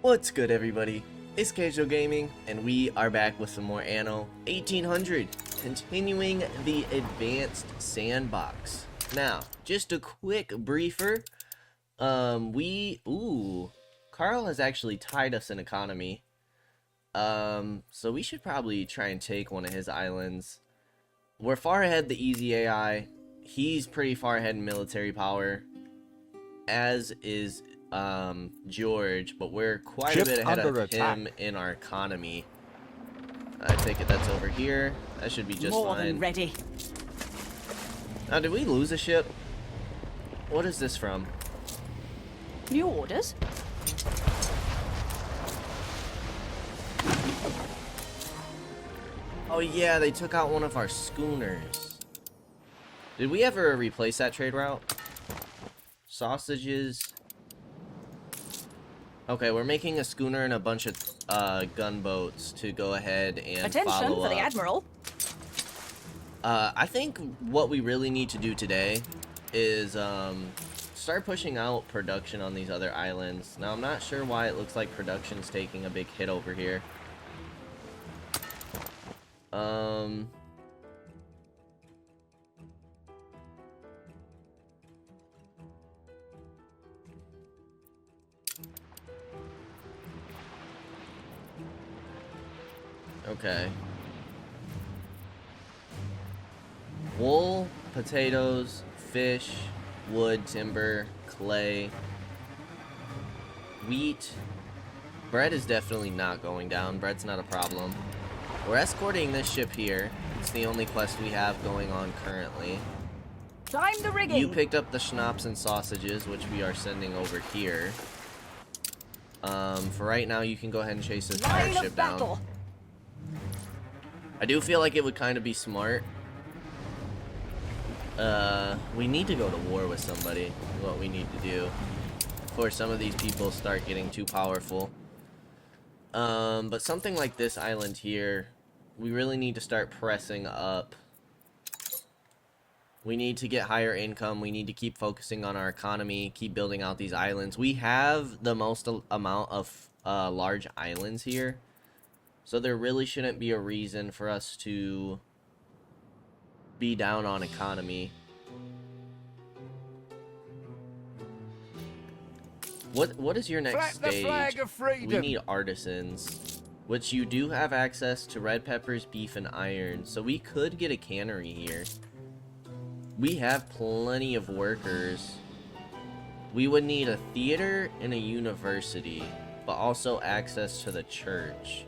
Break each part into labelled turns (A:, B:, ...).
A: What's good, everybody? It's Kaige-O Gaming, and we are back with some more Anno 1800, continuing the advanced sandbox. Now, just a quick briefer. Carl has actually tied us in economy. So we should probably try and take one of his islands. We're far ahead the easy AI. He's pretty far ahead in military power, as is George, but we're quite a bit ahead of him in our economy. I take it that's over here. That should be just
B: More
A: fine.
B: than ready.
A: Now, did we lose a ship? What is this from?
B: New orders?
A: Oh yeah, they took out one of our schooners. Did we ever replace that trade route? Sausages. Okay, we're making a schooner and a bunch of gunboats to go ahead and
B: Attention
A: follow
B: for the
A: up.
B: Admiral.
A: I think what we really need to do today is start pushing out production on these other islands. Now, I'm not sure why it looks like production's taking a big hit over here. Okay. Wool, potatoes, fish, wood, timber, clay, wheat. Bread is definitely not going down. Bread's not a problem. We're escorting this ship here. It's the only quest we have going on currently.
B: Climb the rigging.
A: You picked up the schnapps and sausages, which we are sending over here. For right now, you can go ahead and chase this fire ship down. I do feel like it would kind of be smart. We need to go to war with somebody, is what we need to do, before some of these people start getting too powerful. But something like this island here, we really need to start pressing up. We need to get higher income. We need to keep focusing on our economy, keep building out these islands. We have the most amount of large islands here, so there really shouldn't be a reason for us to be down on economy. What is your next stage? We need artisans, which you do have access to red peppers, beef, and iron, so we could get a cannery here. We have plenty of workers. We would need a theater and a university, but also access to the church.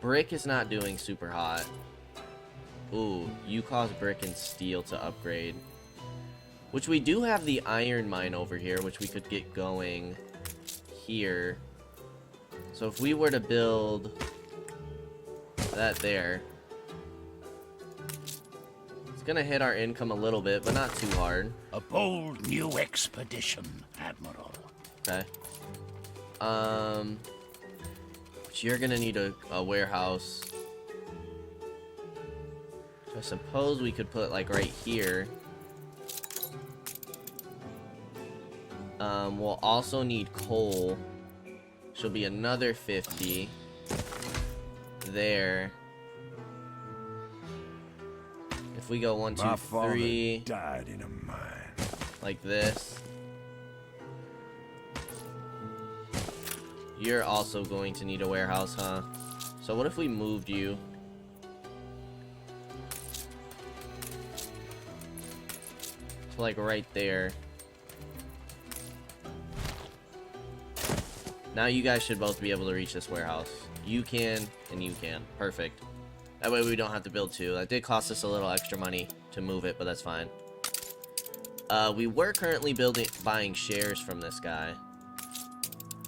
A: Brick is not doing super hot. Ooh, you cause brick and steel to upgrade. Which we do have the iron mine over here, which we could get going here. So if we were to build that there, it's gonna hit our income a little bit, but not too hard.
C: A bold new expedition, Admiral.
A: Okay. You're gonna need a warehouse. I suppose we could put like right here. We'll also need coal. She'll be another 50 there. If we go 1, 2, 3,
C: died in a mine.
A: like this. You're also going to need a warehouse, huh? So what if we moved you? To like right there. Now you guys should both be able to reach this warehouse. You can, and you can. Perfect. That way we don't have to build two. That did cost us a little extra money to move it, but that's fine. We were currently buying shares from this guy,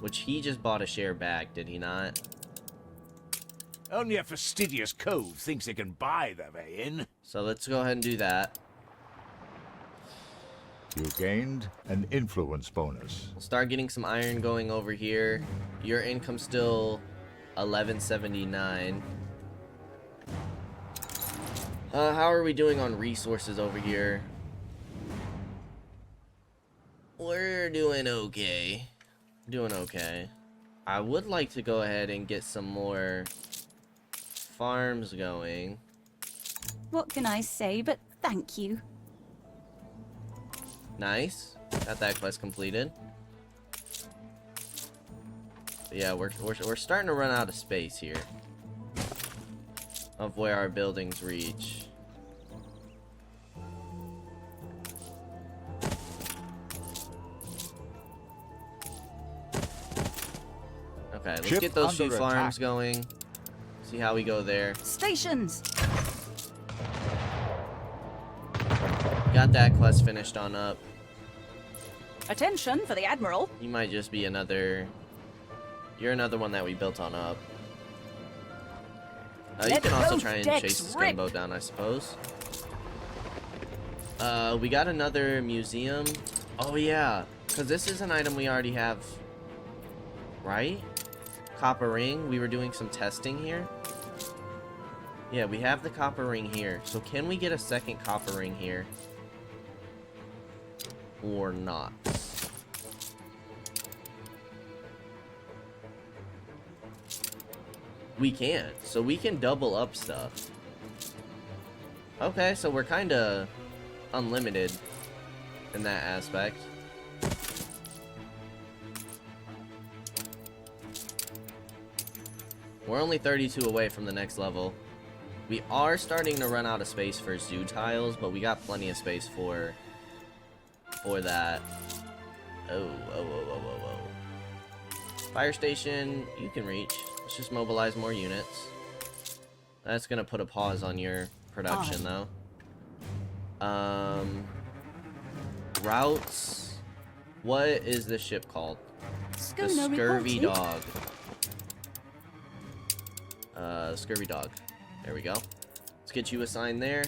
A: which he just bought a share back, did he not?
C: Only a fastidious cove thinks they can buy their way in.
A: So let's go ahead and do that.
D: You gained an influence bonus.
A: We'll start getting some iron going over here. Your income's still 1179. How are we doing on resources over here? We're doing okay. Doing okay. I would like to go ahead and get some more farms going.
B: What can I say but thank you?
A: Nice. Got that quest completed. But yeah, we're starting to run out of space here. Of where our buildings reach. Okay, let's
D: Ship
A: get those few
D: under
A: farms
D: attack.
A: going. See how we go there.
B: Stations!
A: Got that quest finished on up.
B: Attention for the Admiral.
A: You might just be another... You're another one that we built on up. You
B: Let
A: can also
B: both
A: try and
B: decks
A: chase this
B: rip.
A: gunboat down, I suppose. We got another museum. Oh yeah, because this is an item we already have, right? Copper ring. We were doing some testing here. Yeah, we have the copper ring here. So can we get a second copper ring here? Or not? We can. So we can double up stuff. Okay, so we're kind of unlimited in that aspect. We're only 32 away from the next level. We are starting to run out of space for zoo tiles, but we got plenty of space for that. Oh. Fire station, you can reach. Let's just mobilize more units. That's gonna put a pause on your production, though. Routes. What is this ship called? The
B: Schooner
A: Scurvy
B: reporting.
A: Dog. Scurvy Dog. There we go. Let's get you assigned there.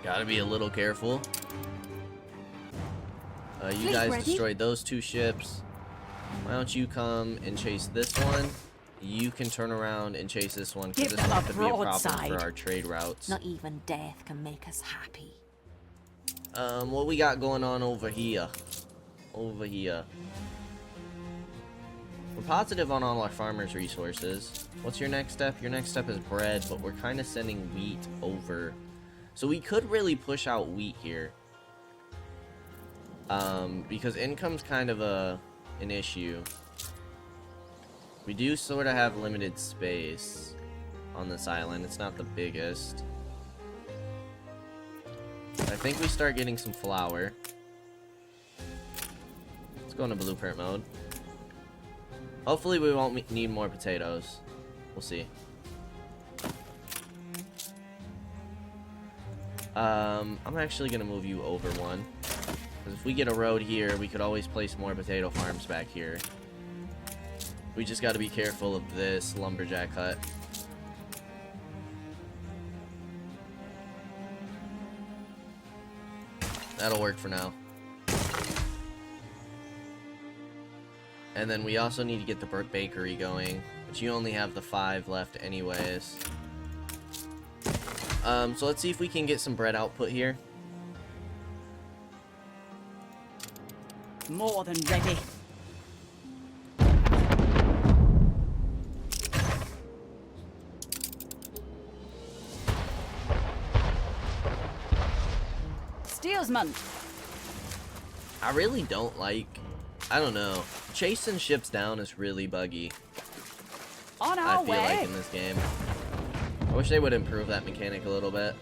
A: Gotta be a little careful. You
B: Fleet
A: guys
B: ready?
A: destroyed those two ships. Why don't you come and chase this one? You can turn around and chase this one, because
B: Give
A: this
B: them
A: one
B: a
A: could be a problem
B: broadside.
A: for our trade routes.
E: Not even death can make us happy.
A: What we got going on over here? We're positive on all our farmers' resources. What's your next step? Your next step is bread, but we're kind of sending wheat over. So we could really push out wheat here. Because income's kind of an issue. We do sort of have limited space on this island. It's not the biggest. I think we start getting some flour. Let's go into blueprint mode. Hopefully we won't need more potatoes. We'll see. I'm actually gonna move you over one. Because if we get a road here, we could always place more potato farms back here. We just gotta be careful of this lumberjack hut. That'll work for now. And then we also need to get the bakery going, but you only have the 5 left anyways. So let's see if we can get some bread output here.
B: More than ready. Steersman.
A: I really don't like... I don't know. Chasing ships down is really buggy,
B: On
A: I
B: our
A: feel like,
B: way.
A: in this game. I wish they would improve that mechanic a little bit.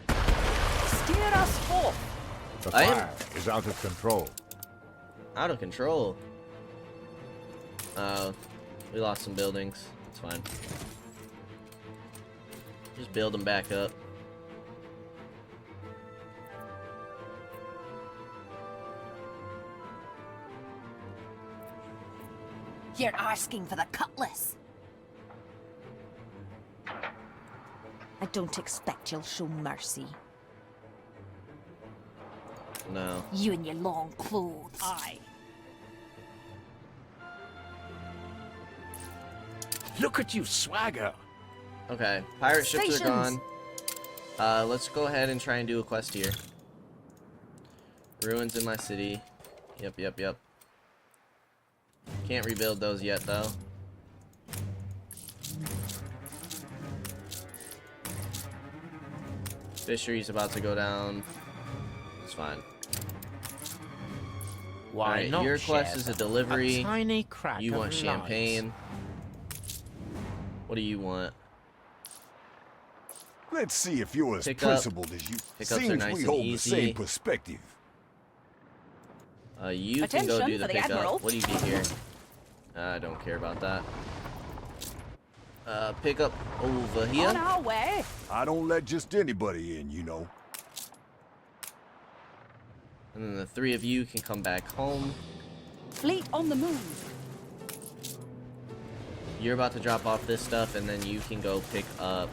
B: Steer us forth.
D: The
A: I am-
D: fire is out of control.
A: Out of control. We lost some buildings. It's fine. Just build them back up.
E: You're asking for the cutlass. I don't expect you'll show mercy.
A: No.
E: You and your long clothes.
B: Aye.
C: Look at you swagger.
A: Okay, pirate ships are
B: Stations.
A: gone. Let's go ahead and try and do a quest here. Ruins in my city. Yep. Can't rebuild those yet, though. Fishery's about to go down. It's fine.
F: Why
A: Alright,
F: not
A: your quest
F: share
A: is a
F: them?
A: delivery.
F: A tiny crack
A: You
F: of
A: want
F: light.
A: champagne. What do you want?
D: Let's see if you're as
A: Pick up.
D: principled as you.
A: Pickups are
D: Seems
A: nice
D: we
A: and
D: hold the
A: easy.
D: same perspective.
A: You can go
B: Attention
A: do the
B: for the
A: pickup.
B: Admiral.
A: What do you get here? I don't care about that. Pick up over here.
B: On our way.
D: I don't let just anybody in, you know.
A: And then the three of you can come back home.
B: Fleet on the move.
A: You're about to drop off this stuff, and then you can go pick up.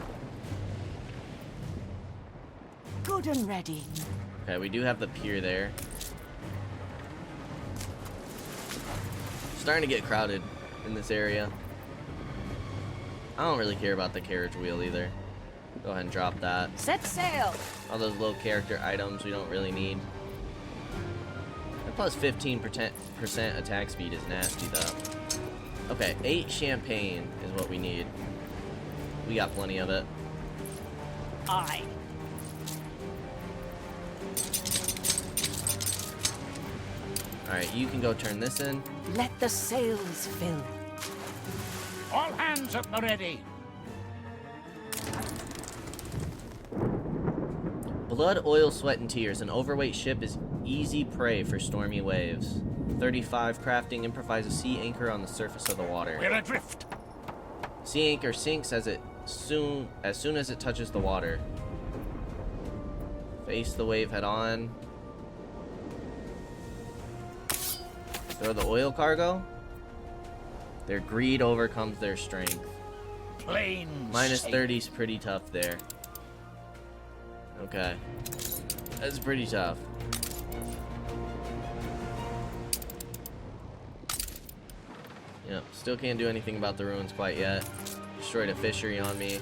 E: Good and ready.
A: Okay, we do have the pier there. Starting to get crowded in this area. I don't really care about the carriage wheel either. Go ahead and drop that.
B: Set sail.
A: All those low character items we don't really need. And plus 15% attack speed is nasty though. Okay, 8 champagne is what we need. We got plenty of it.
B: Aye.
A: Alright, you can go turn this in.
E: Let the sails fill.
C: All hands at the ready.
A: Blood, oil, sweat, and tears. An overweight ship is easy prey for stormy waves. 35 crafting. Improvise a sea anchor on the surface of the water.
C: We're adrift.
A: Sea anchor sinks as soon as it touches the water. Face the wave head on. Throw the oil cargo. Their greed overcomes their strength.
C: Plain
A: Minus
C: sail.
A: 30 is pretty tough there. Okay. That's pretty tough. Yep, still can't do anything about the ruins quite yet. Destroyed a fishery on me.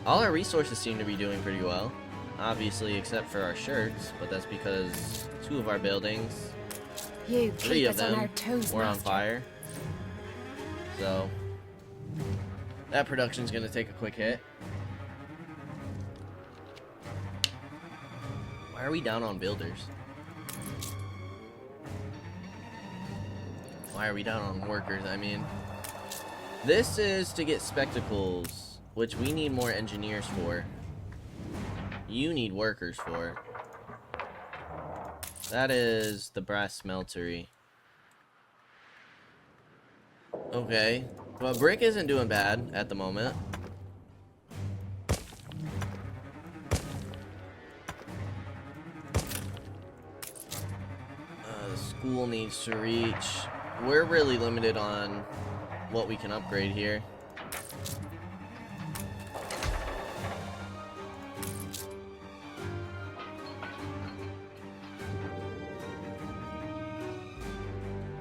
A: All our resources seem to be doing pretty well. Obviously, except for our shirts, but that's because 2 of our buildings,
E: You
A: 3
E: keep
A: of
E: us on
A: them,
E: our toes,
A: were on
E: master.
A: fire. So, that production's gonna take a quick hit. Why are we down on builders? Why are we down on workers? I mean, this is to get spectacles, which we need more engineers for. You need workers for. That is the brass smeltery. Okay. Well, brick isn't doing bad at the moment. The school needs to reach. We're really limited on what we can upgrade here.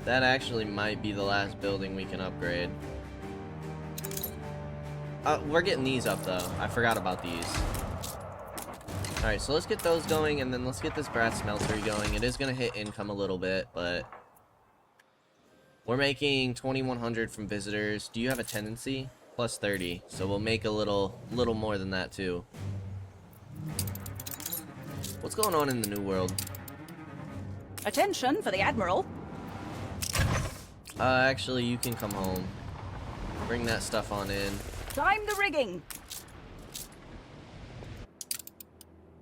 A: That actually might be the last building we can upgrade. We're getting these up though. I forgot about these. Alright, so let's get those going, and then let's get this brass smeltery going. It is going to hit income a little bit, but we're making 2,100 from visitors. Do you have a tendency? Plus 30. So we'll make a little more than that too. What's going on in the New World?
B: Attention for the Admiral.
A: Actually, you can come home. Bring that stuff on in.
B: Time the rigging.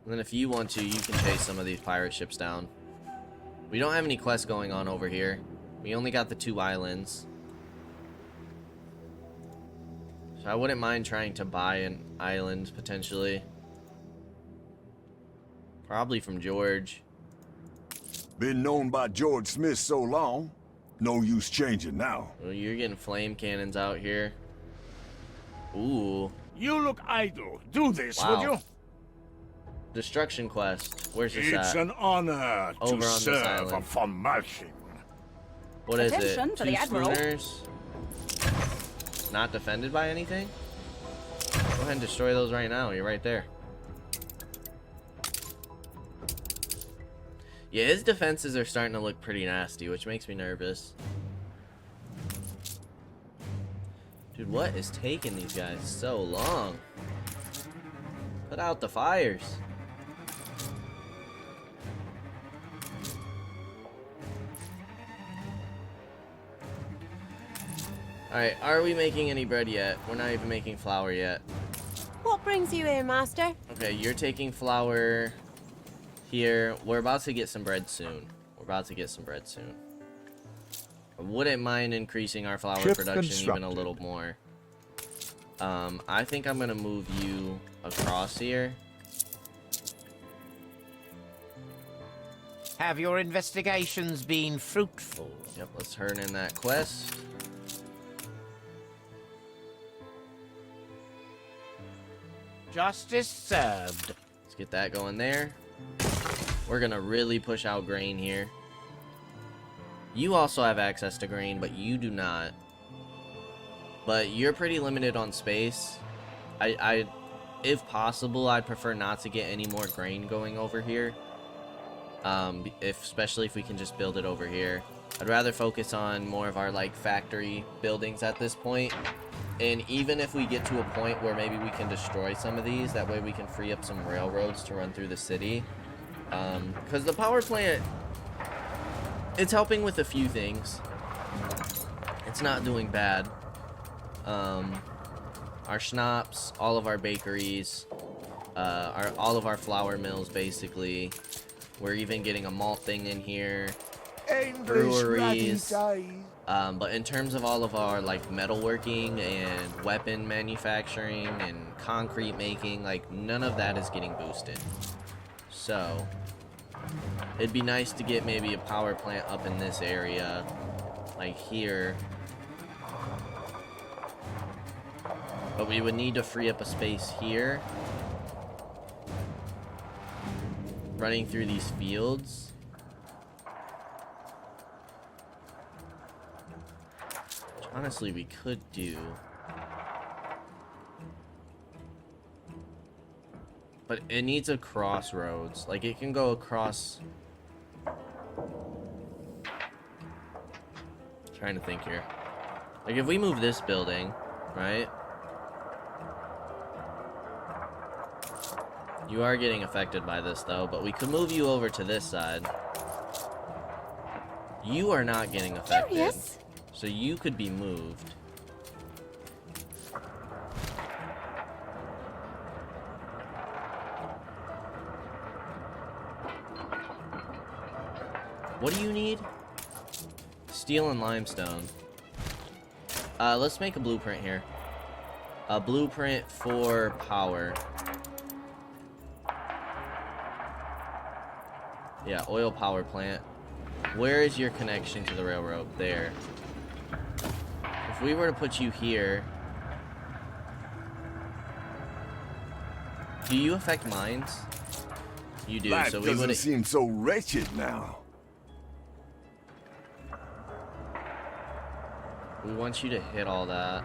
A: And then if you want to, you can chase some of these pirate ships down. We don't have any quests going on over here. We only got the 2 islands. So I wouldn't mind trying to buy an island, potentially. Probably from George.
D: Been known by George Smith so long, no use changing now.
A: Well, you're getting flame cannons out here. Ooh.
C: You look idle. Do this,
A: Wow.
C: would you?
A: Destruction quest. Where's this
C: It's
A: at?
C: an honor
A: Over on
C: to
A: this
C: serve
A: island.
C: von Malching.
A: What is it?
B: Attention for
A: 2
B: the Admiral.
A: schooners? Not defended by anything? Go ahead and destroy those right now. You're right there. Yeah, his defenses are starting to look pretty nasty, which makes me nervous. Dude, what is taking these guys so long? Put out the fires. Alright, are we making any bread yet? We're not even making flour yet.
F: What brings you here, master?
A: Okay, you're taking flour here. We're about to get some bread soon. I wouldn't mind increasing our flour
G: Ship
A: production even a
G: constructed.
A: little more. I think I'm gonna move you across here.
H: Have your investigations been fruitful?
A: Yep, let's turn in that quest.
H: Justice served.
A: Let's get that going there. We're gonna really push out grain here. You also have access to grain, but you do not. But you're pretty limited on space. If possible, I'd prefer not to get any more grain going over here. Especially if we can just build it over here. I'd rather focus on more of our like factory buildings at this point. And even if we get to a point where maybe we can destroy some of these, that way we can free up some railroads to run through the city. Because the power plant, it's helping with a few things. It's not doing bad. Our schnapps, all of our bakeries, all of our flour mills, basically. We're even getting a malt thing in here. Breweries. But in terms of all of our like metalworking and weapon manufacturing and concrete making, like none of that is getting boosted. So it'd be nice to get maybe a power plant up in this area, like here. But we would need to free up a space here, running through these fields. Honestly, we could do. But it needs a crossroads. Like, it can go across. Trying to think here. Like, if we move this building, right? You are getting affected by this, though. But we could move you over to this side. You are not getting affected.
F: Curious.
A: So you could be moved. What do you need? Steel and limestone. Let's make a blueprint here. A blueprint for power. Yeah, oil power plant. Where is your connection to the railroad? There. If we were to put you here, do you affect mines? You do,
D: Life
A: so we
D: doesn't
A: would.
D: seem so wretched now.
A: We want you to hit all that.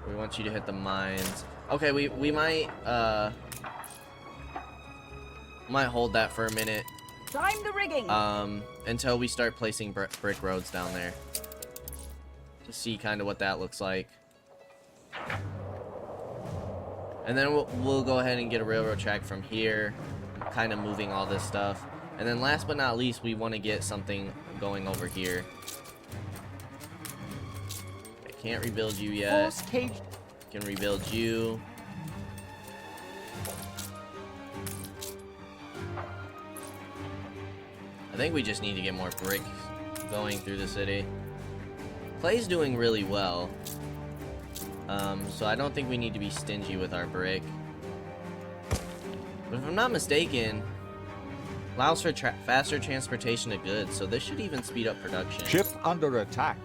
A: We want you to hit the mines. Okay, we might hold that for a minute.
B: Climb the rigging.
A: Until we start placing brick roads down there. To see kind of what that looks like. And then we'll go ahead and get a railroad track from here. Kind of moving all this stuff. And then last but not least, we want to get something going over here. I can't rebuild you yet.
H: Force cage.
A: Can rebuild you. I think we just need to get more brick going through the city. Clay's doing really well. So I don't think we need to be stingy with our brick. But if I'm not mistaken, allows for faster transportation of goods, so this should even speed up production.
G: Ship under attack.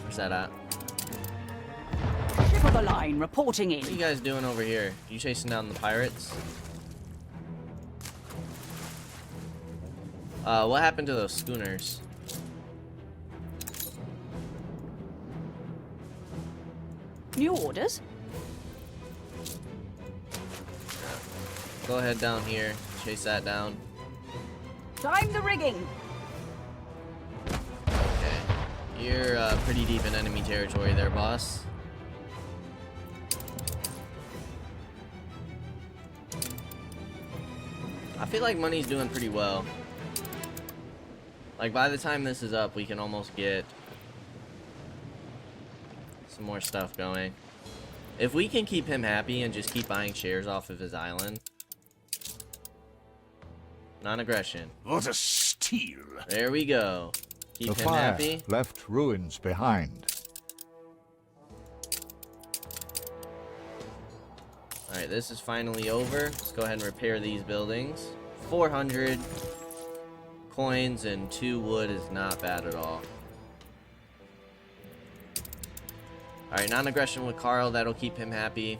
A: Where's that at?
B: Ship of the line reporting
A: What are you
B: in.
A: guys doing over here? You chasing down the pirates? What happened to those schooners?
B: New orders?
A: Go ahead down here. Chase that down.
B: Time the rigging.
A: Okay. You're pretty deep in enemy territory there, boss. I feel like money's doing pretty well. Like, by the time this is up, we can almost get some more stuff going. If we can keep him happy and just keep buying shares off of his island. Non-aggression.
C: What a steal!
A: There we go. Keep
G: The
A: him
G: fire
A: happy.
G: left ruins behind.
A: Alright, this is finally over. Let's go ahead and repair these buildings. 400 coins and 2 wood is not bad at all. Alright, non-aggression with Carl. That'll keep him happy.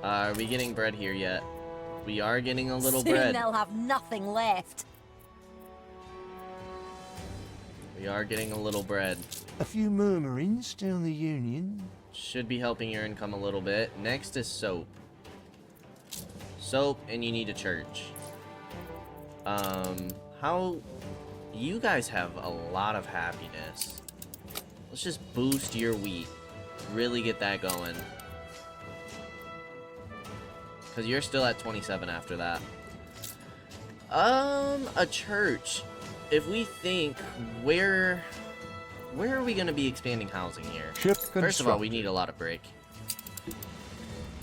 A: Are we getting bread here yet? We are getting a little
E: Soon
A: bread.
E: they'll have nothing left.
A: We are getting a little bread.
I: A few murmurings still in the Union.
A: Should be helping your income a little bit. Next is soap. Soap, and you need a church. How... You guys have a lot of happiness. Let's just boost your wheat. Really get that going. Because you're still at 27 after that. A church. If we think, where are we going to be expanding housing here?
G: Ship
A: First of all, we need a lot of brick.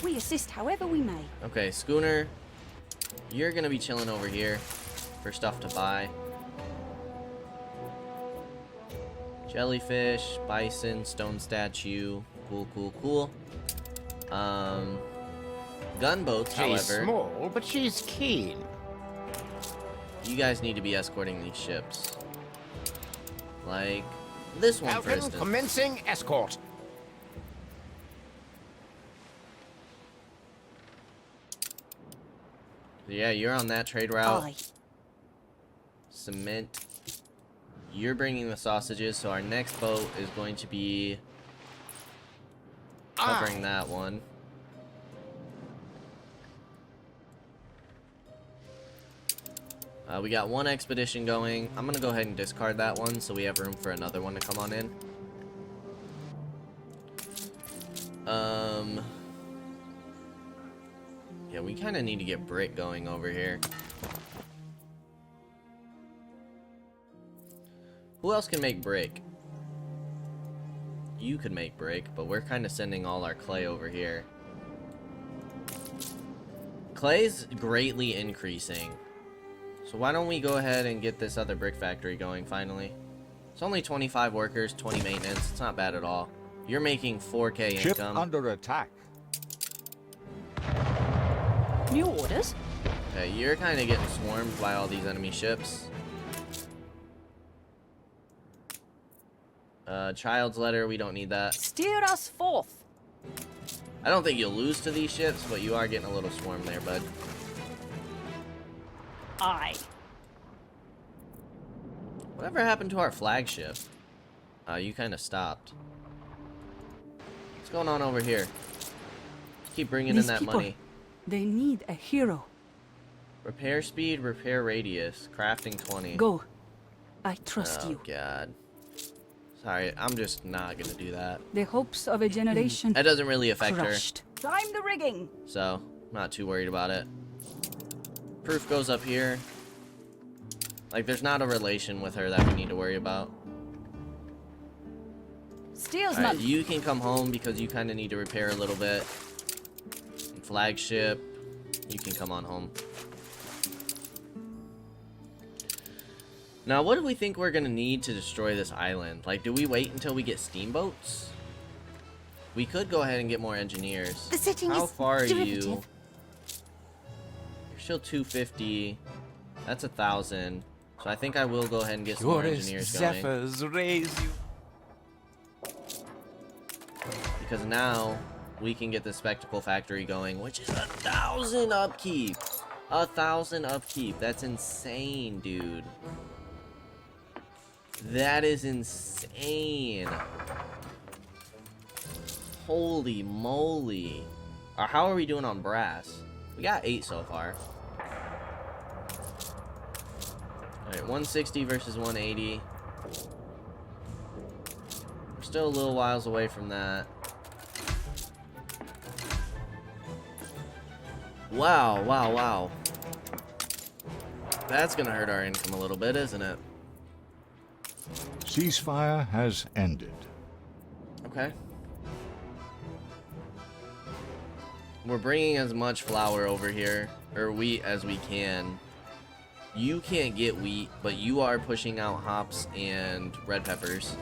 B: We assist however we may.
A: Okay, Schooner, you're going to be chilling over here for stuff to buy. Jellyfish, bison, stone statue. Cool, cool, cool. Gunboats,
H: She's
A: however,
H: small, but she's keen.
A: you guys need to be escorting these ships. Like this one, for
H: Falcon
A: instance.
H: commencing escort.
A: Yeah, you're on that trade route.
E: Aye.
A: Cement. You're bringing the sausages, so our next boat is going to be covering that one. We got one expedition going. I'm gonna go ahead and discard that one so we have room for another one to come on in. Yeah, we kind of need to get brick going over here. Who else can make brick? You could make brick, but we're kind of sending all our clay over here. Clay's greatly increasing. So why don't we go ahead and get this other brick factory going finally? It's only 25 workers, 20 maintenance. It's not bad at all. You're making 4K
G: Ship
A: income.
G: under attack.
B: New orders?
A: Okay, you're kind of getting swarmed by all these enemy ships. Child's letter, we don't need that.
B: Steer us forth.
A: I don't think you'll lose to these ships, but you are getting a little swarm there, bud.
B: Aye.
A: Whatever happened to our flagship? You kind of stopped. What's going on over here? Keep bringing in
J: These
A: that
J: people,
A: money.
J: they need a hero.
A: Repair speed, repair radius, crafting 20.
J: Go. I trust
A: Oh,
J: you.
A: God. Sorry, I'm just not gonna do that.
J: The hopes of a generation
A: That doesn't really affect
J: crushed.
B: Time the rigging.
A: her, so I'm not too worried about it. Proof goes up here. Like, there's not a relation with her that we need to worry about.
B: Steel's
A: Alright,
B: none.
A: you can come home because you kind of need to repair a little bit. And flagship, you can come on home. Now, what do we think we're gonna need to destroy this island? Like, do we wait until we get steamboats? We could go ahead and get more engineers.
E: The setting
A: How
E: is
A: far are you?
E: derivative.
A: You're still 250. That's 1,000. So I think I will go ahead and get some more
I: Purest
A: engineers going.
I: zephyrs raise you.
A: Because now we can get the spectacle factory going, which is 1,000 upkeep. 1,000 upkeep. That's insane, dude. That is insane. Holy moly. How are we doing on brass? We got 8 so far. Alright, 160 versus 180. We're still a little whiles away from that. Wow, wow, wow. That's gonna hurt our income a little bit, isn't it?
G: Ceasefire has ended.
A: Okay. We're bringing as much flour over here, or wheat, as we can. You can't get wheat, but you are pushing out hops and red peppers.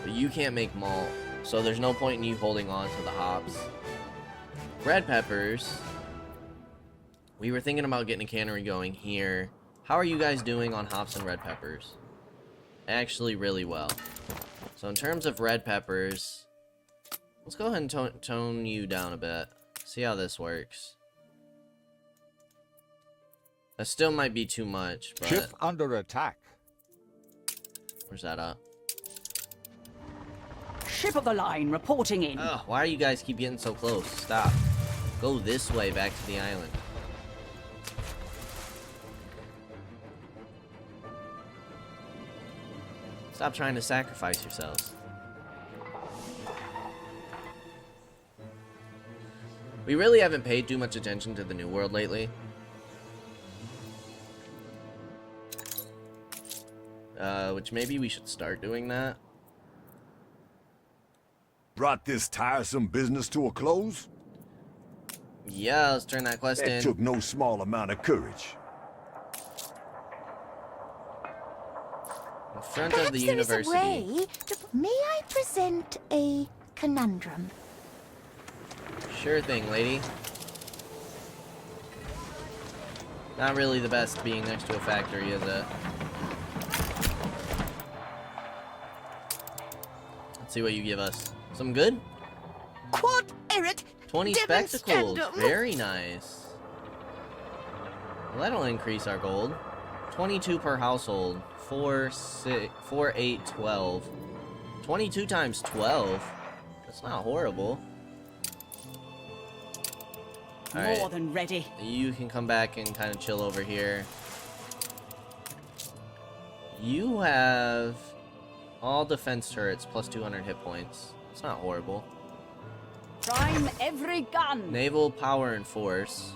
A: But you can't make malt, so there's no point in you holding on to the hops. Red peppers. We were thinking about getting a cannery going here. How are you guys doing on hops and red peppers? Actually, really well. So in terms of red peppers, let's go ahead and tone you down a bit. See how this works. That still might be too much, but...
G: Ship under attack.
A: Where's that at?
E: Ship of the line reporting in.
A: Oh, why do you guys keep getting so close? Stop. Go this way back to the island. Stop trying to sacrifice yourselves. We really haven't paid too much attention to the New World lately. Which maybe we should start doing that.
D: Brought this tiresome business to a close?
A: Yeah, let's turn that quest
D: That
A: in.
D: took no small amount of courage.
A: In front
K: Perhaps
A: of the
K: there is
A: university.
K: a way to... May I present a conundrum?
A: Sure thing, lady. Not really the best being next to a factory, is it? Let's see what you give us. Some good?
F: Quod erit
A: 20 spectacles. Very nice. Well, that'll increase our gold. 22 per household. 4, 8, 12. 22 times 12. That's not horrible.
E: More
A: Alright,
E: than ready.
A: you can come back and kind of chill over here. You have all defense turrets plus 200 hit points. It's not horrible.
E: Prime every gun.
A: Naval power and force.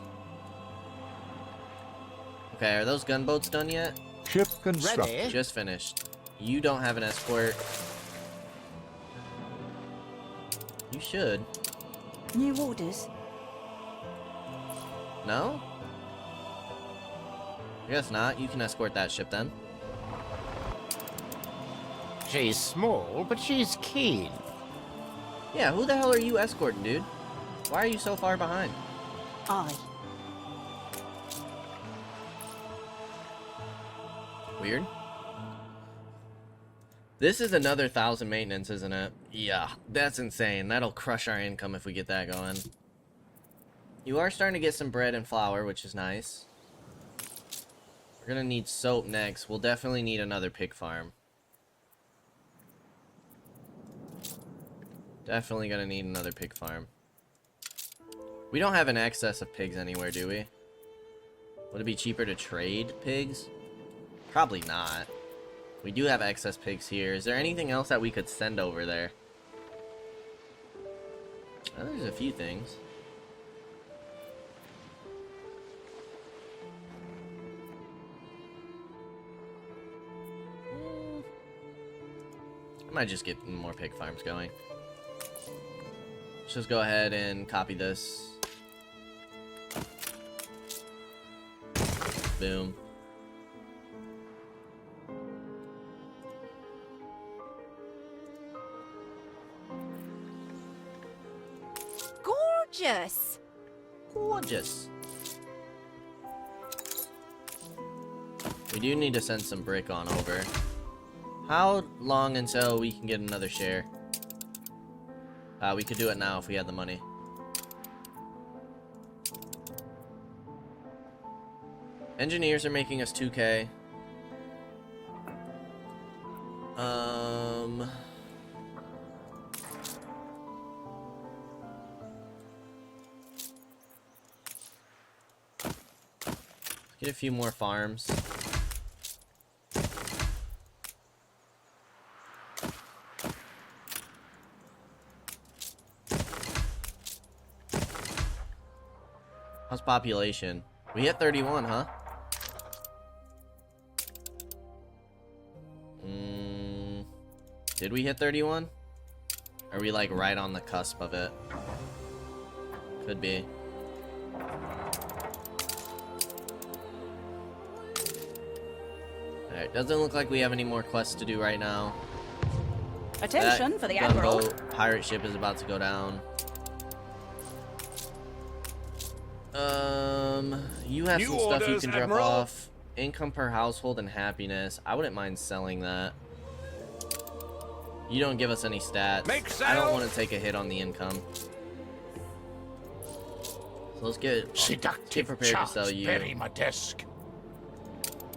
A: Okay, are those gunboats done yet?
G: Ship constructed.
H: Ready?
A: Just finished. You don't have an escort. You should.
E: New orders.
A: No? I guess not. You can escort that ship then.
H: She's small, but she's keen.
A: Yeah, who the hell are you escorting, dude? Why are you so far behind?
E: Aye.
A: Weird. This is another 1,000 maintenance, isn't it? Yeah, that's insane. That'll crush our income if we get that going. You are starting to get some bread and flour, which is nice. We're gonna need soap next. We'll definitely need another pig farm. Definitely gonna need another pig farm. We don't have an excess of pigs anywhere, do we? Would it be cheaper to trade pigs? Probably not. We do have excess pigs here. Is there anything else that we could send over there? Oh, there's a few things. I might just get more pig farms going. Let's just go ahead and copy this. Boom.
F: Gorgeous.
A: Gorgeous. We do need to send some brick on over. How long until we can get another share? We could do it now if we had the money. Engineers are making us 2K. Get a few more farms. How's population? We hit 31, huh? Did we hit 31? Are we like right on the cusp of it? Could be. Alright, doesn't look like we have any more quests to do right now.
B: Attention for the Admiral.
A: Gunboat pirate ship is about to go down. You have
C: New
A: some stuff you
C: orders,
A: can drop
C: Admiral.
A: off. Income per household and happiness. I wouldn't mind selling that. You don't give us any stats.
C: Make
A: I don't
C: sail.
A: want to take a hit on the income. So let's get
H: Seductive
A: prepared to sell
H: charms
A: you.
H: bury my desk.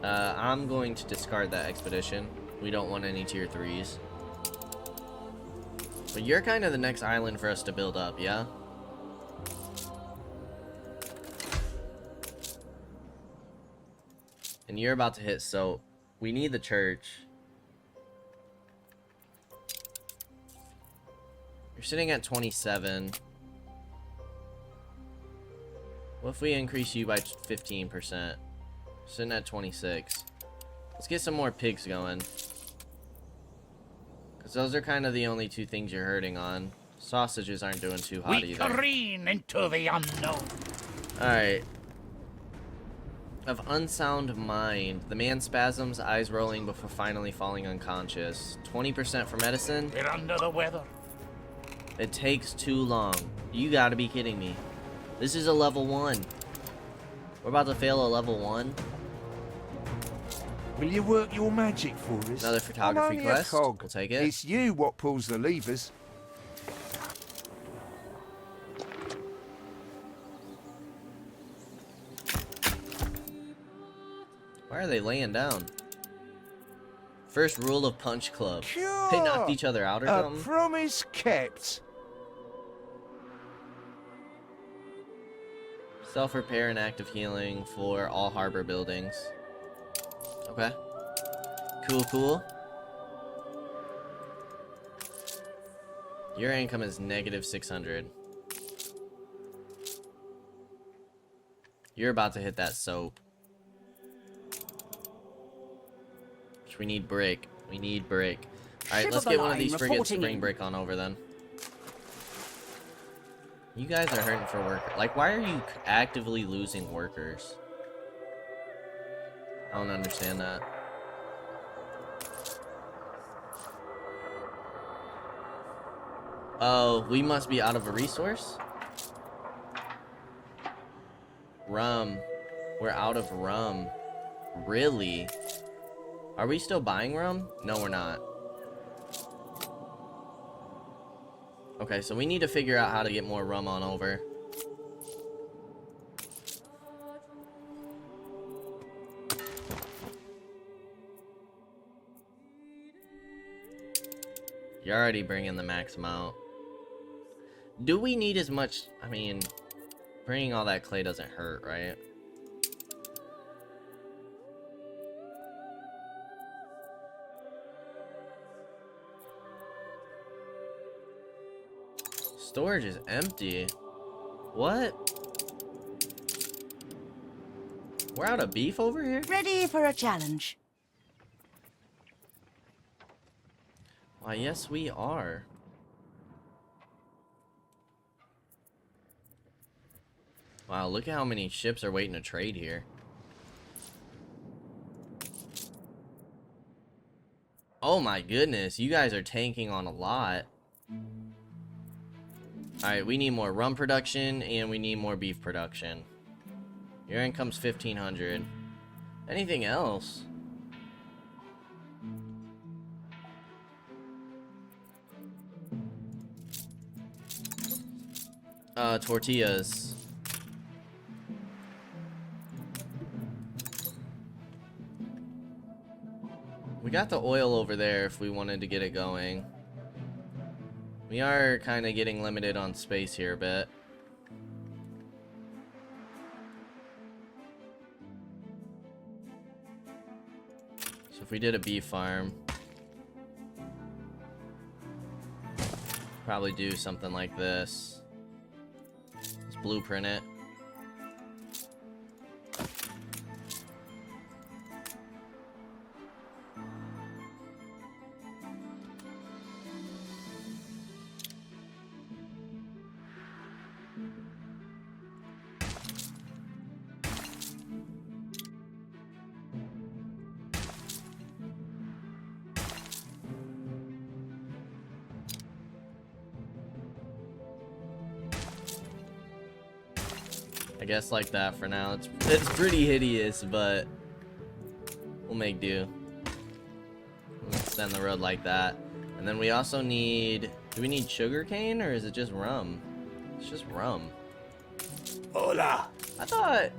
A: I'm going to discard that expedition. We don't want any tier 3s. But you're kind of the next island for us to build up, yeah? And you're about to hit soap. We need the church. You're sitting at 27. What if we increase you by 15%? Sitting at 26. Let's get some more pigs going. Because those are kind of the only two things you're hurting on. Sausages aren't doing too hot
H: We
A: either.
H: careen into the unknown.
A: Alright. Of unsound mind. The man spasms, eyes rolling before finally falling unconscious. 20% for medicine.
H: We're under the weather.
A: It takes too long. You gotta be kidding me. This is a level 1. We're about to fail a level 1.
I: Will you work your magic for us?
A: Another photography
I: I'm only
A: quest.
I: A cog.
A: We'll take it.
I: It's you what pulls the levers.
A: Why are they laying down? First rule of Punch Club.
I: Sure.
A: They knocked each other out or
I: A
A: something?
I: promise kept.
A: Self-repair and active healing for all harbor buildings. Okay. Cool, cool. Your income is negative 600. You're about to hit that soap. Which we need brick. We need brick. Alright,
B: Ship
A: let's
B: of the
A: get one of
B: line
A: these frigates to
B: reporting
A: bring
B: in.
A: brick on over then. You guys are hurting for work. Like, why are you actively losing workers? I don't understand that. Oh, we must be out of a resource? Rum. We're out of rum. Really? Are we still buying rum? No, we're not. Okay, so we need to figure out how to get more rum on over. You're already bringing the max amount. Do we need as much? I mean, bringing all that clay doesn't hurt, right? Storage is empty. What? We're out of beef over here?
F: Ready for a challenge.
A: Why, yes, we are. Wow, look at how many ships are waiting to trade here. Oh my goodness, you guys are tanking on a lot. Alright, we need more rum production and we need more beef production. Your income's 1,500. Anything else? Tortillas. We got the oil over there if we wanted to get it going. We are kind of getting limited on space here a bit. So if we did a bee farm, probably do something like this. Let's blueprint it. I guess like that for now. It's pretty hideous, but we'll make do. We'll extend the road like that. And then we also need... Do we need sugarcane or is it just rum? It's just rum.
C: Hola!
A: I thought...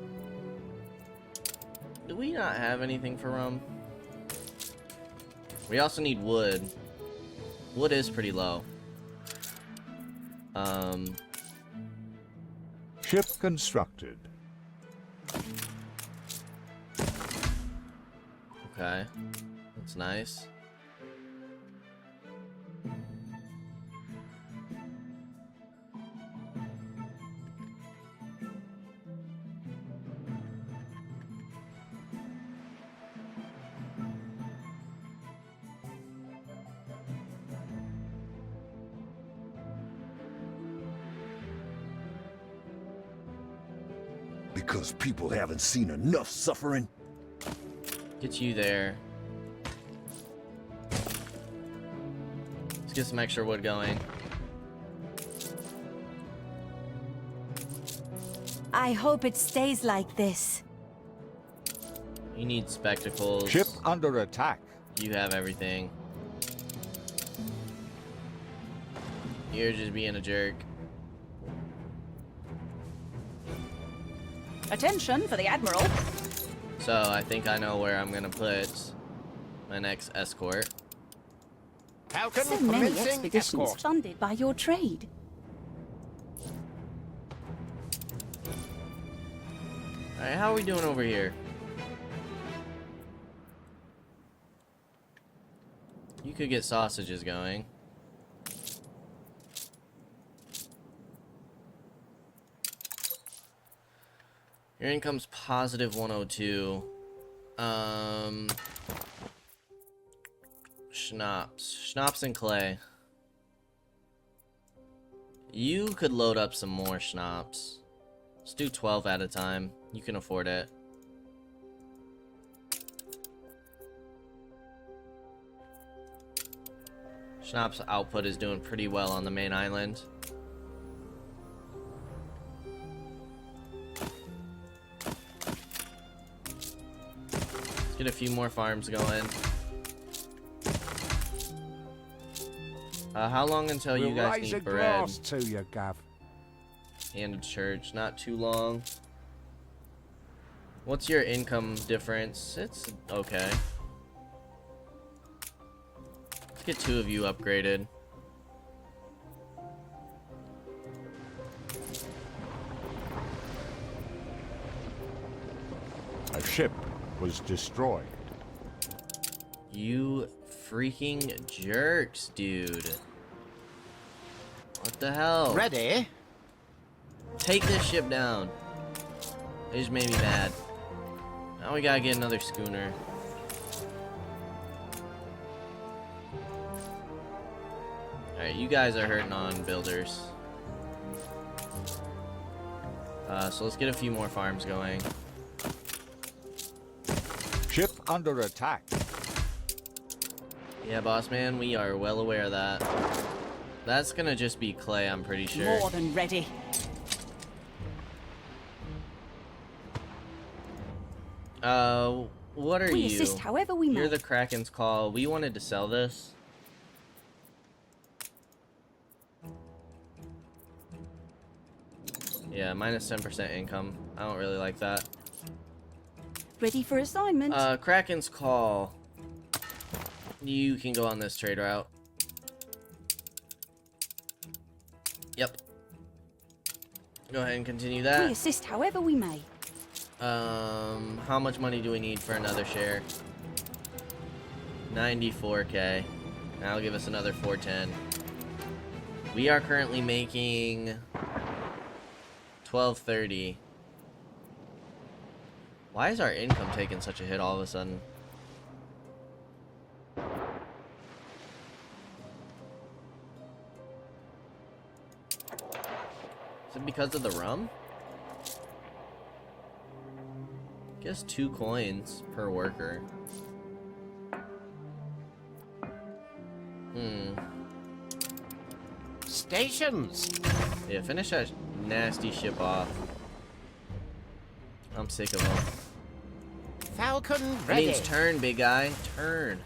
A: Do we not have anything for rum? We also need wood. Wood is pretty low.
G: Ship constructed.
A: Okay. That's nice.
D: Because people haven't seen enough suffering.
A: Get you there. Let's get some extra wood going.
E: I hope it stays like this.
A: You need spectacles.
G: Ship under attack.
A: You have everything. You're just being a jerk.
B: Attention for the Admiral.
A: So I think I know where I'm gonna put my next escort.
H: Falcon
B: So many
H: commencing
B: expeditions
H: escort.
B: funded by your trade.
A: Alright, how are we doing over here? You could get sausages going. Your income's positive 102. Schnapps and clay. You could load up some more schnapps. Let's do 12 at a time. You can afford it. Schnapps output is doing pretty well on the main island. Let's get a few more farms going. How long until you guys
I: Raise
A: need
I: a
A: bread?
I: glass to you, Gav.
A: And a church, not too long. What's your income difference? It's okay. Let's get 2 of you upgraded.
G: A ship was destroyed.
A: You freaking jerks, dude. What the hell?
H: Ready?
A: Take this ship down. They just made me mad. Now we gotta get another schooner. Alright, you guys are hurting on builders. So let's get a few more farms going.
G: Ship under attack.
A: Yeah, boss man, we are well aware of that. That's gonna just be clay, I'm pretty sure.
B: More than ready.
A: What are
B: We
A: you?
B: assist however we may.
A: You're the Kraken's Call. We wanted to sell this. Yeah, minus 10% income. I don't really like that.
B: Ready for assignment.
A: Kraken's Call. You can go on this trade route. Yep. Go ahead and continue
B: We
A: that.
B: assist however we may.
A: How much money do we need for another share? 94k. That'll give us another 410. We are currently making 1230. Why is our income taking such a hit all of a sudden? Is it because of the rum? Guess 2 coins per worker.
H: Stations.
A: Yeah, finish that nasty ship off. I'm sick of them.
H: Falcon
A: It
H: ready.
A: means turn, big guy. Turn.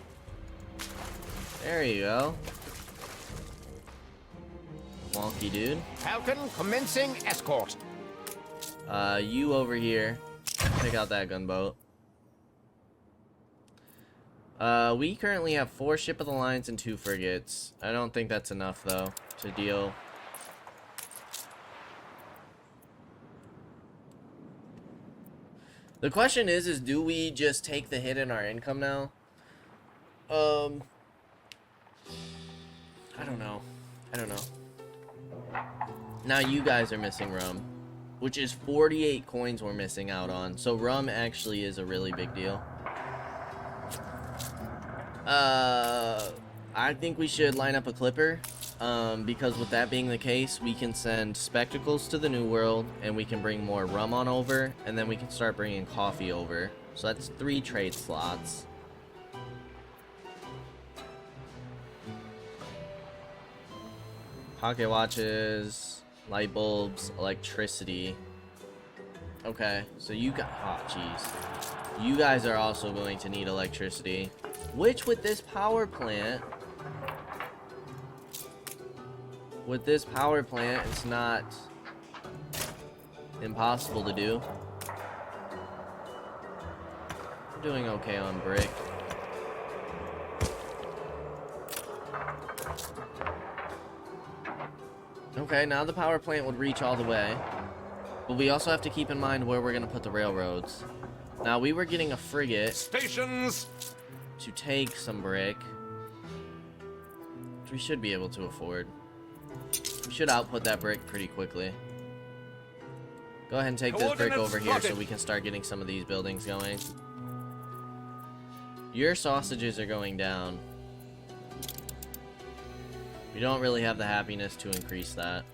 A: There you go. Wonky dude.
H: Falcon commencing escort.
A: You over here. Take out that gunboat. We currently have 4 Ship of the Lines and 2 frigates. I don't think that's enough, though, to deal. The question is do we just take the hit in our income now? I don't know. Now you guys are missing rum, which is 48 coins we're missing out on. So rum actually is a really big deal. I think we should line up a clipper, because with that being the case, we can send spectacles to the New World, and we can bring more rum on over, and then we can start bringing coffee over. So that's 3 trade slots. Pocket watches, light bulbs, electricity. Okay, so you got, oh jeez. You guys are also going to need electricity, which with this power plant, it's not impossible to do. I'm doing okay on brick. Okay, now the power plant would reach all the way. But we also have to keep in mind where we're going to put the railroads. Now, we were getting a frigate
C: Stations.
A: to take some brick, which we should be able to afford. We should output that brick pretty quickly. Go ahead and take this brick over here so we can start getting some of these buildings going. Your sausages are going down. We don't really have the happiness to increase that.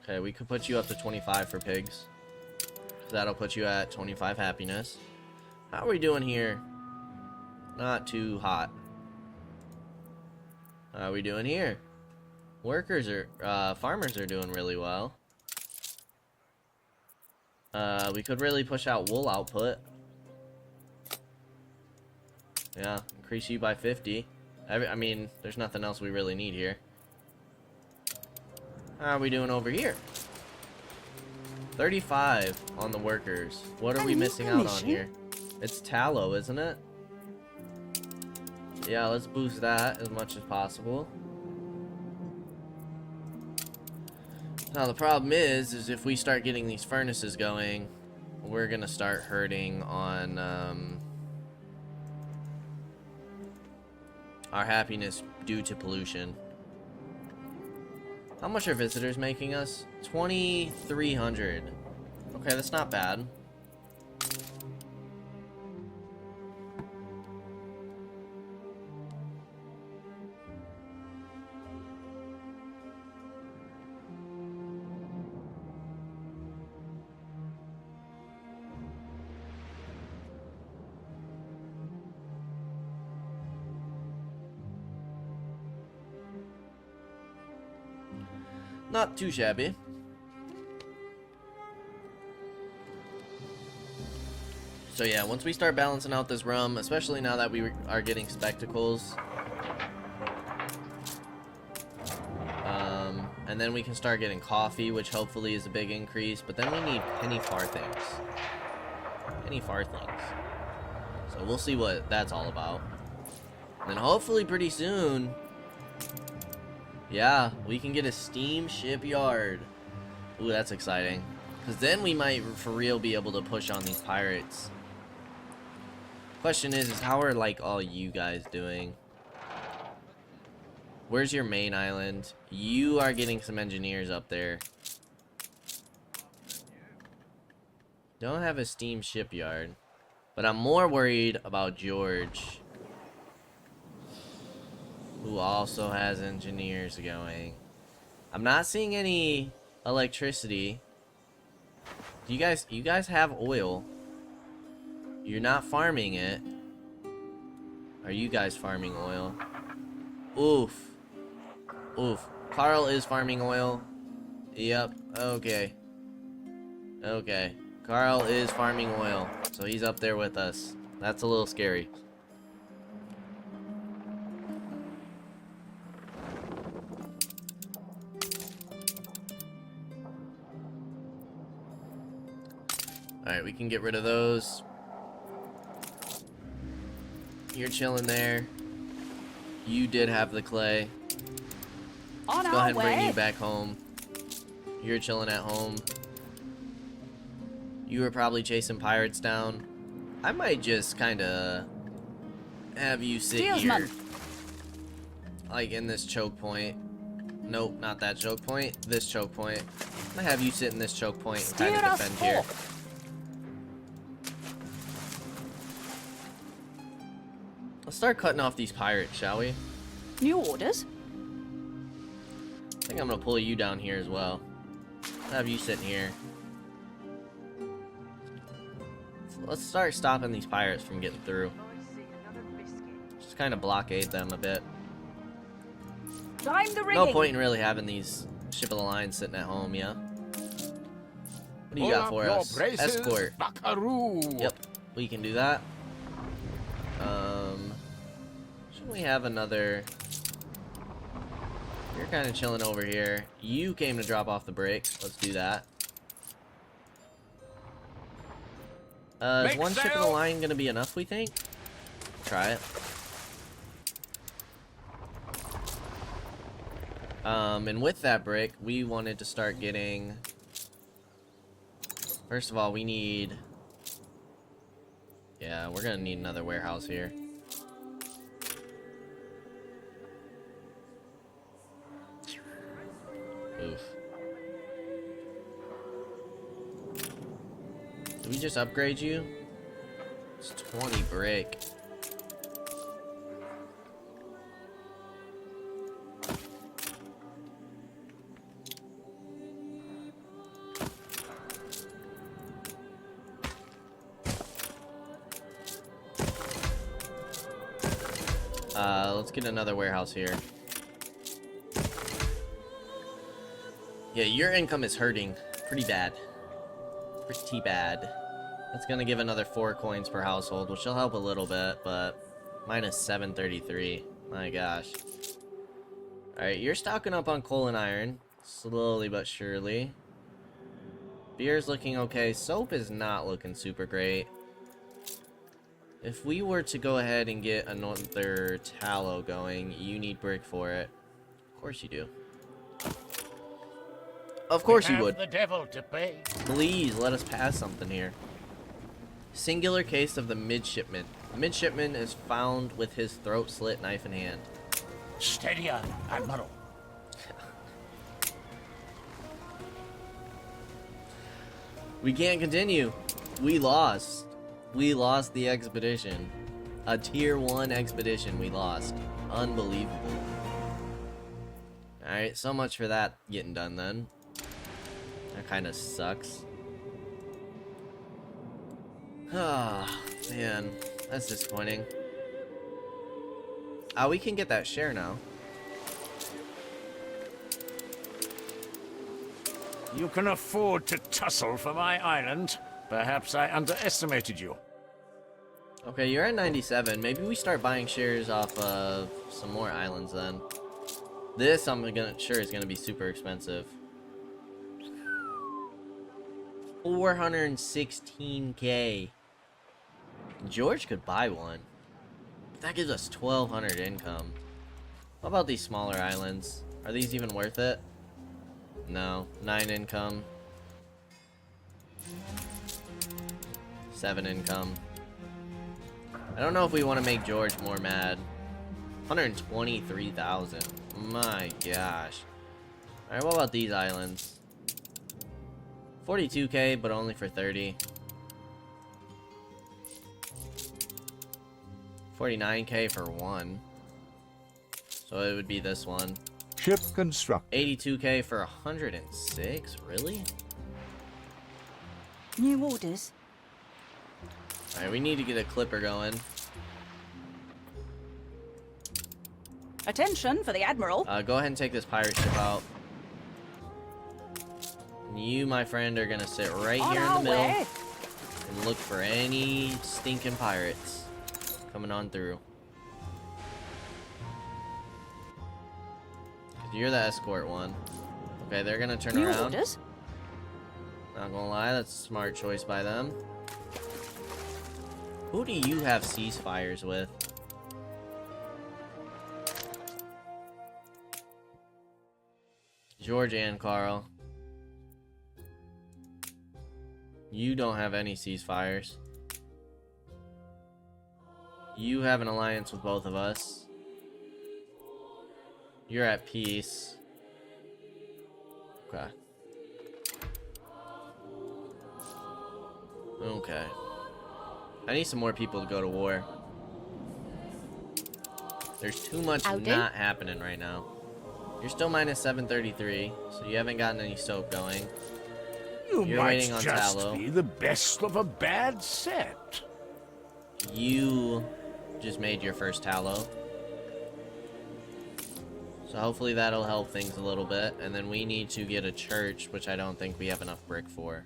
A: Okay, we could put you up to 25 for pigs. That'll put you at 25 happiness. How are we doing here? Not too hot. How are we doing here? Farmers are doing really well. We could really push out wool output. Yeah, increase you by 50. I mean, there's nothing else we really need here. How are we doing over here? 35 on the workers. What are we missing out on here? It's tallow, isn't it? Yeah, let's boost that as much as possible. Now the problem is if we start getting these furnaces going, we're gonna start hurting on our happiness due to pollution. How much are visitors making us? 2,300. Okay, that's not bad. Not too shabby. So yeah, once we start balancing out this rum, especially now that we are getting spectacles, and And then we can start getting coffee, which hopefully is a big increase. But then we need penny farthings. Penny farthings. So we'll see what that's all about. And then hopefully pretty soon, yeah, we can get a steam shipyard. Ooh, that's exciting. Because then we might, for real, be able to push on these pirates. Question is how are, like, all you guys doing? Where's your main island? You are getting some engineers up there. Don't have a steam shipyard. But I'm more worried about George, who also has engineers going. I'm not seeing any electricity. You guys have oil. You're not farming it. Are you guys farming oil? Oof. Oof. Carl is farming oil. Yep. Okay. Okay. Carl is farming oil. So he's up there with us. That's a little scary. Alright, we can get rid of those. You're chilling there. You did have the clay.
B: On
A: Go
B: our
A: ahead and bring
B: way.
A: you back home. You're chilling at home. You were probably chasing pirates down. I might just kind of have you sit
B: Steelsman.
A: here. Like in this choke point. Nope, not that choke point. This choke point. I'm gonna have you sit in this choke point and kind
B: Steer
A: of
B: us
A: defend here.
B: forth.
A: Let's start cutting off these pirates, shall we?
B: New orders?
A: I think I'm gonna pull you down here as well. Have you sitting here. So let's start stopping these pirates from getting through. Just kind of blockade them a bit.
B: Time the rigging.
A: No point in really having these ship of the line sitting at home, yeah? What do you got for us? Escort.
H: Buckaroo.
A: Yep, we can do that. Shouldn't we have another... You're kind of chilling over here. You came to drop off the brakes. Let's do that. Is one ship of the line gonna be enough, we think? Try it. And with that brick, we wanted to start getting... First of all, we need... Yeah, we're gonna need another warehouse here. Oof. Did we just upgrade you? It's 20 brick. Let's get another warehouse here. Yeah, your income is hurting pretty bad. Pretty bad. That's gonna give another 4 coins per household, which will help a little bit, but minus 733. My gosh. Alright, you're stocking up on coal and iron. Slowly but surely. Beer's looking okay. Soap is not looking super great. If we were to go ahead and get another tallow going, you need brick for it. Of course you do. Of course you would.
H: The devil to pay.
A: Please, let us pass something here. Singular case of the midshipman. The midshipman is found with his throat slit, knife in hand.
H: Steady on, Admiral.
A: We can't continue. We lost. We lost the expedition. A tier 1 expedition we lost. Unbelievable. Alright, so much for that getting done then. That kind of sucks. Ah, man. That's disappointing. We can get that share now.
C: You can afford to tussle for my island. Perhaps I underestimated you.
A: Okay, you're at 97. Maybe we start buying shares off of some more islands then. This sure is gonna be super expensive. 416k. George could buy one. That gives us 1200 income. How about these smaller islands? Are these even worth it? No. 9 income. 7 income. I don't know if we want to make George more mad. 123,000. My gosh. Alright, what about these islands? 42k, but only for 30. 49k for one. So it would be this one.
G: Ship constructed.
A: 82k for 106? Really?
E: New orders?
A: Alright, we need to get a clipper going.
F: Attention for the Admiral.
A: Go ahead and take this pirate ship out. And you, my friend, are gonna sit right
F: On
A: here in the
F: our
A: middle
F: way.
A: and look for any stinking pirates coming on through. 'Cause you're the escort one. Okay, they're gonna turn
F: New
A: around.
F: orders.
A: Not gonna lie, that's a smart choice by them. Who do you have ceasefires with? George and Carl. You don't have any ceasefires. You have an alliance with both of us. You're at peace. Okay. Okay. I need some more people to go to war. There's too much
K: Howdy.
A: not happening right now. You're still minus 733, so you haven't gotten any soap going.
C: You
A: You're
C: might
A: waiting on
C: just
A: tallow.
C: be the best of a bad set.
A: You just made your first tallow. So hopefully that'll help things a little bit. And then we need to get a church, which I don't think we have enough brick for.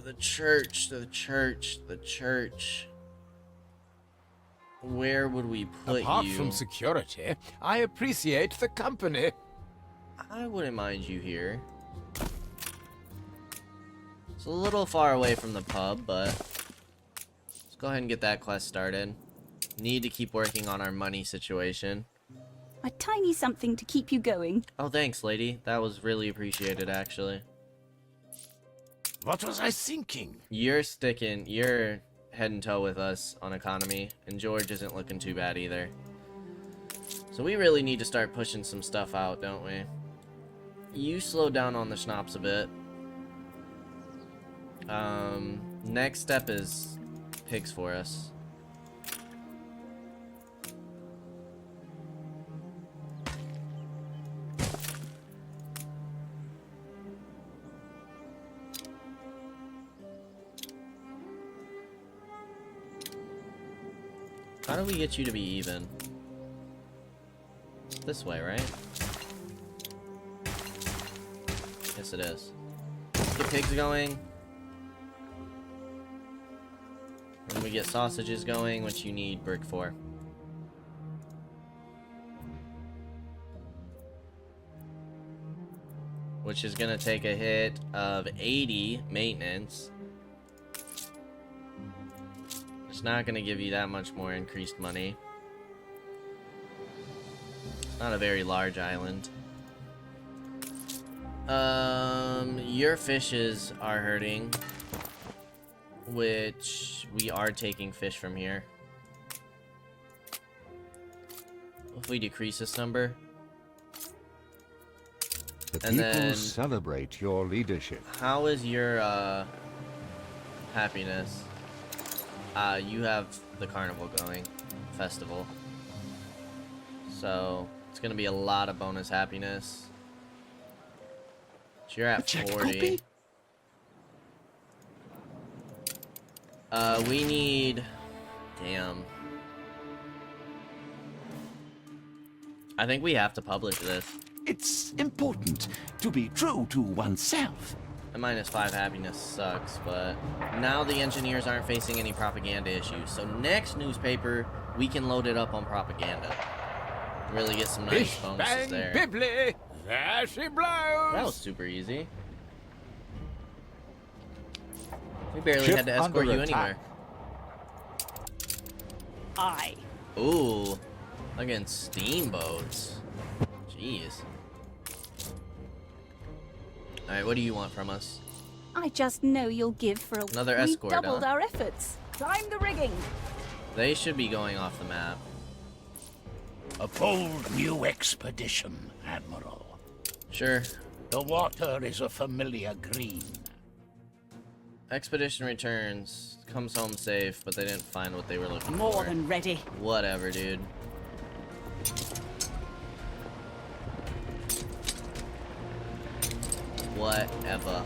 A: The church. Where would we put
I: Apart
A: you?
I: from security, I appreciate the company.
A: I wouldn't mind you here. It's a little far away from the pub, but let's go ahead and get that quest started. Need to keep working on our money situation.
B: A tiny something to keep you going.
A: Oh, thanks, lady. That was really appreciated, actually.
C: What was I thinking?
A: You're head and toe with us on economy, and George isn't looking too bad either. So we really need to start pushing some stuff out, don't we? You slow down on the schnapps a bit. Next step is pigs for us. How do we get you to be even? This way, right? Yes, it is. Get pigs going. And we get sausages going, which you need brick for. Which is gonna take a hit of 80 maintenance. It's not gonna give you that much more increased money. It's not a very large island. Your fishes are hurting, which we are taking fish from here. If we decrease this number,
G: The
A: and
G: people
A: then
G: celebrate your leadership.
A: how is your happiness? You have the carnival going, festival. So it's gonna be a lot of bonus happiness. So you're at 40. We need. Damn. I think we have to publish this.
H: It's important to be true to oneself.
A: A -5 happiness sucks, but now the engineers aren't facing any propaganda issues. So next newspaper, we can load it up on propaganda. Really get some nice
I: Bish
A: bonuses
I: bang
A: there.
I: bibbly. There she blows.
A: That was super easy. We barely
G: Ship
A: had to escort
G: under
A: you
G: attack.
A: anywhere.
E: Aye.
A: Ooh, against steamboats. Jeez. Alright, what do you want from us?
B: I just know you'll give for a...
A: Another
B: We
A: escort,
B: doubled
A: huh?
B: our efforts. Climb the rigging.
A: They should be going off the map.
C: A bold new expedition, Admiral.
A: Sure.
C: The water is a familiar green.
A: Expedition returns. Comes home safe, but they didn't find what they were looking for.
E: More than ready.
A: Whatever, dude. Whatever.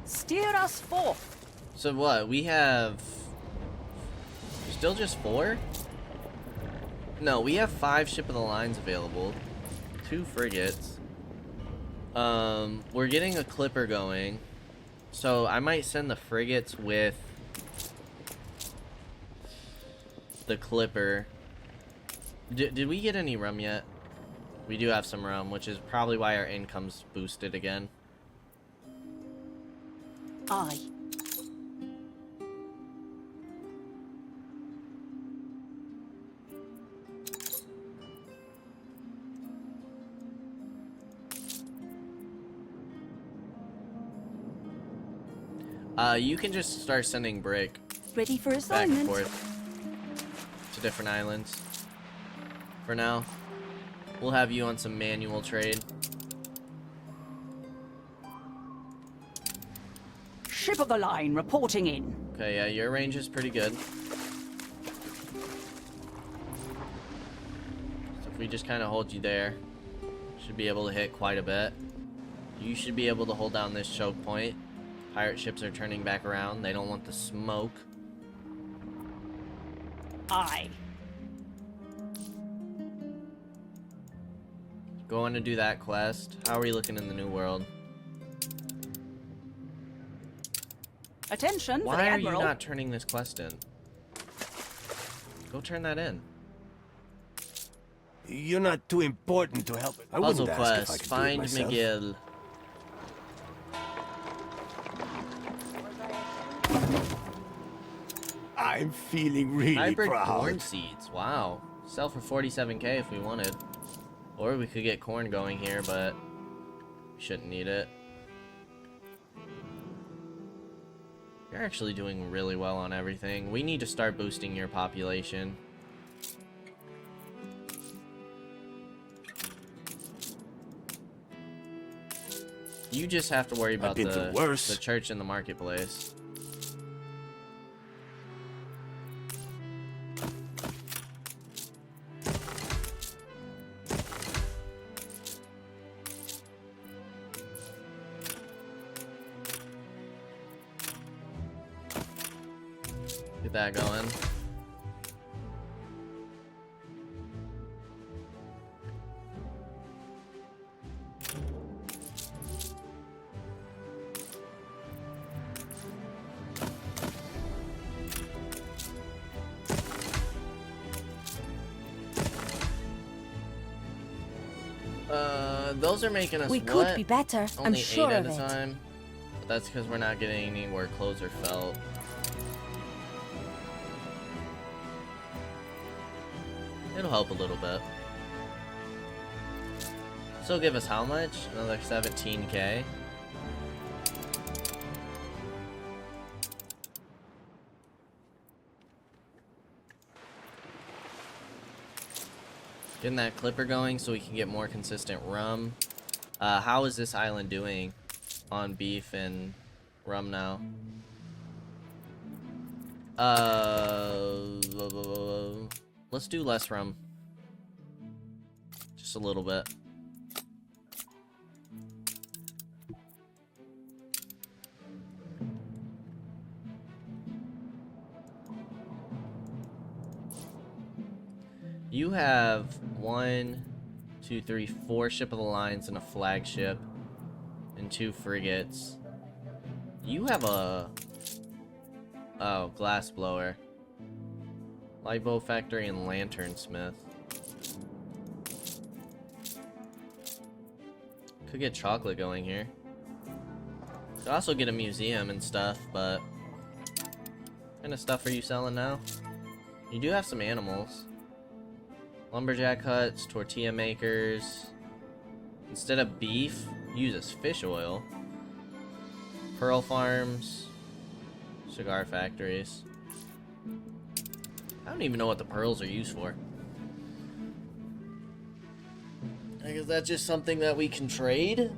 E: Steer us forth.
A: So what? We have... Still just 4? No, we have 5 ship of the lines available. 2 frigates. We're getting a clipper going. So I might send the frigates with the clipper. Did we get any rum yet? We do have some rum, which is probably why our income's boosted again.
E: Aye.
A: You can just start sending brick
B: Ready for
A: back and
B: assignment.
A: forth to different islands. For now, we'll have you on some manual trade.
E: Ship of the line reporting in.
A: Okay, yeah, your range is pretty good. So if we just kind of hold you there, should be able to hit quite a bit. You should be able to hold down this choke point. Pirate ships are turning back around. They don't want the smoke.
E: Aye.
A: Going to do that quest. How are we looking in the New World?
E: Attention for the
A: Why are you
E: Admiral.
A: not turning this quest in? Go turn that in.
H: You're not too important to help. I
A: Puzzle
H: wouldn't ask if I
A: quest.
H: could
A: Find
H: do it myself.
A: McGill.
H: I'm feeling really
A: Hybrid
H: proud.
A: corn seeds. Wow. Sell for 47k if we wanted. Or we could get corn going here, but we shouldn't need it. You're actually doing really well on everything. We need to start boosting your population. You just have to worry about
H: been through worse.
A: the church in the marketplace. Get that going. Those are making us
K: We
A: what?
K: could be better, I'm
A: Only
K: sure
A: 8
K: of
A: at a
K: it.
A: time. But that's because we're not getting anywhere clothes or felt. It'll help a little bit. So give us how much? Another 17k. Getting that clipper going so we can get more consistent rum. How is this island doing on beef and rum now? Let's do less rum. Just a little bit. You have 1, 2, 3, 4 ship of the lines and a flagship and 2 frigates. You have a glass blower, light bow factory, and lantern smith. Could get chocolate going here. Could also get a museum and stuff, but what kind of stuff are you selling now? You do have some animals. Lumberjack huts, tortilla makers. Instead of beef, uses fish oil. Pearl farms. Cigar factories. I don't even know what the pearls are used for. I guess that's just something that we can trade.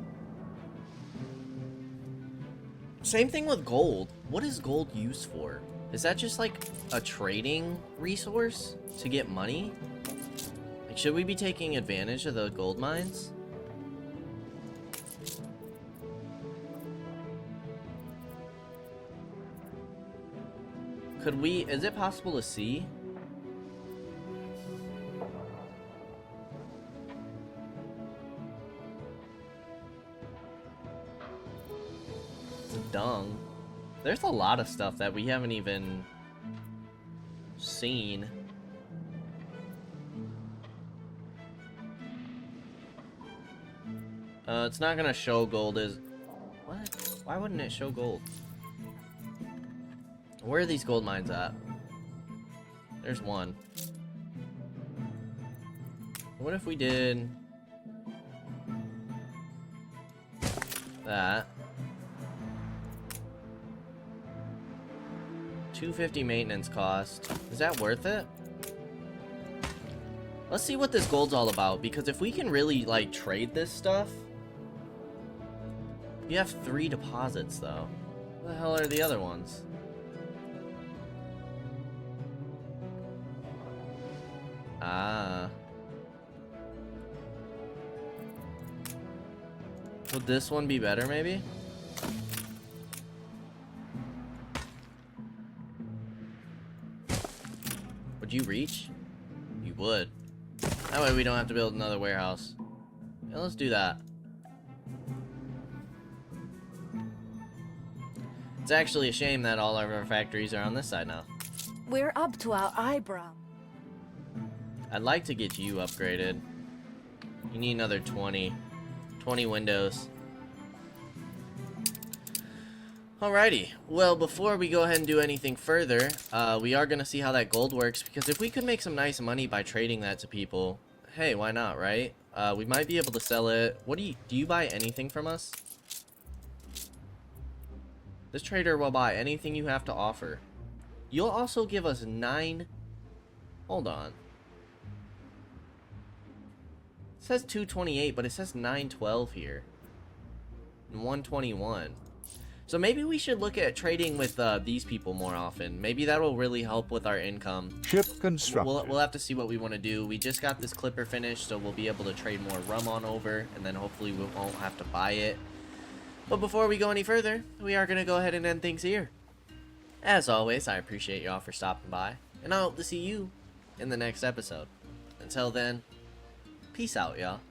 A: Same thing with gold. What is gold used for? Is that just like a trading resource to get money? Like, should we be taking advantage of the gold mines? Could we, is it possible to see? It's dung. There's a lot of stuff that we haven't even seen. It's not gonna show gold is... What? Why wouldn't it show gold? Where are these gold mines at? There's one. What if we did... that? 250 maintenance cost. Is that worth it? Let's see what this gold's all about, because if we can really, like, trade this stuff... We have 3 deposits, though. What the hell are the other ones? Ah. Would this one be better, maybe? Would you reach? You would. That way we don't have to build another warehouse. Yeah, let's do that. It's actually a shame that all of our factories are on this side now.
E: We're up to our eyebrow.
A: I'd like to get you upgraded. You need another 20 windows. Alrighty, well, before we go ahead and do anything further, we are going to see how that gold works, because if we could make some nice money by trading that to people, hey, why not, right? We might be able to sell it. What do you buy anything from us? This trader will buy anything you have to offer. You'll also give us 9... Hold on. It says 228, but it says 912 here. And 121. So maybe we should look at trading with these people more often. Maybe that will really help with our income.
G: Ship constructed.
A: We'll have to see what we want to do. We just got this clipper finished, so we'll be able to trade more rum on over, and then hopefully we won't have to buy it. But before we go any further, we are going to go ahead and end things here. As always, I appreciate y'all for stopping by, and I hope to see you in the next episode. Until then, peace out, y'all.